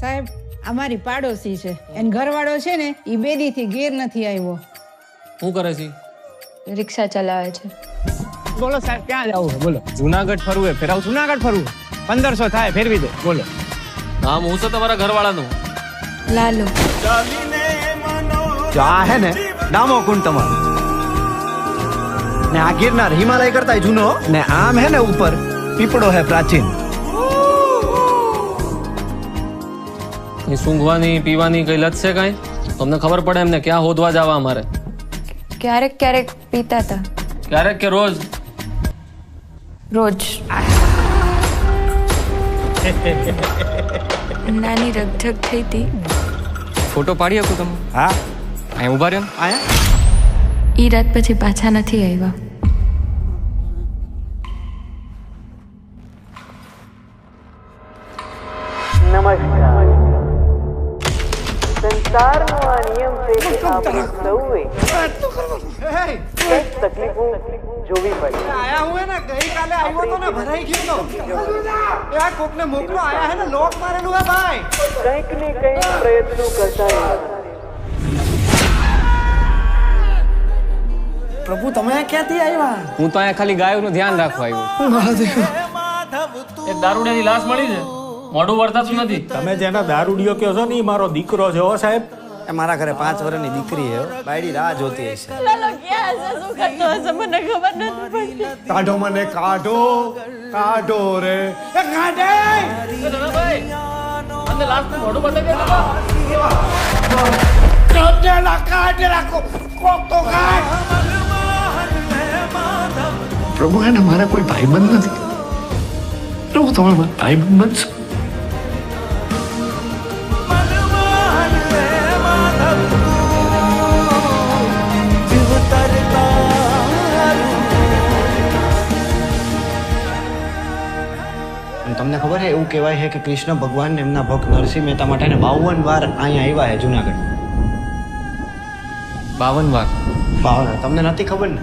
સાહેબ અમારી પાડોશી છે એન ઘરવાળો છે ને ઈ બેદીથી ઘેર નથી આવ્યો. શું કરે છે? રિક્ષા ચલાવે છે. બોલો સાહેબ ક્યાં જવું છે બોલો? જુનાગઢ ફરવું ફેરાવ જુનાગઢ ફરવું 1500 થાય ફેરવી દે બોલો. નામ હું છે તમારા ઘરવાળાનું? લાલો. જો આ હે ને ડામો કુંડ તમારો ને આ ગિરનાર હિમાલય કરતા જૂનો ને આમ હે ને ઉપર પીપળો હે પ્રાચીન. એ સૂંઘવાની પીવાની કઈ લત છે કાંઈ? તમને ખબર પડે એમને ક્યાં હોદવા જવા અમારે? ક્યારેક ક્યારેક પીતા હતા. ક્યારેક કે રોજ? રોજ. નાની રગઝગ થઈ હતી. ફોટો પાડી શકું તમે? હા અહીં ઉભા રહ્યો આયા ઈ રાત પછી પાછા નથી આવ્યા. નમસ્કાર. સંસારનો આ નિયમ છે કે આપણે સૌએ કંઈક તકલીફો જોવી પડે. આયા હું હે ને ગઈકાલે આવ્યો તો ને ભરાઈ ગયો તો એ આ કોકને મોકલો આયા હે ને લોક મારેલું હે ભાઈ. કંઈક ને કંઈક પ્રયત્નો કરતા રહેવા. પ્રભુ તમે ક્યાંથી આવ્યા? હું તો અહીંયા ખાલી ગાયોનું ધ્યાન રાખવા આવ્યો. એક દારૂડિયાની લાશ મળી છે, મોઢું વળતાતું નથી. તમે જેના દારૂડિયો કહો છો ને ઈ મારો દીકરો છે હો સાહેબ. એ મારા ઘરે 5 વર્ષની દીકરી હે બાયડી રાહ જોતી હશે. કાઢો મને કાઢો કાઢો રે એ કાઢે અને લાશનું મોઢું બતાવી દે. કાઢેલા કોક તો કાઢ. પ્રભુ એને મારા કોઈ ભાઈબંધ નથી. પ્રભુ તમે મારા ભાઈબંધ બનશો. તમને ખબર છે એવું કહેવાય છે કે કૃષ્ણ ભગવાન એમના ભક્ત નરસિંહ મહેતા માટે 52 વાર અહીંયા આવ્યા છે જુનાગઢ. 52 વાર? 52 તમને નથી ખબર ને?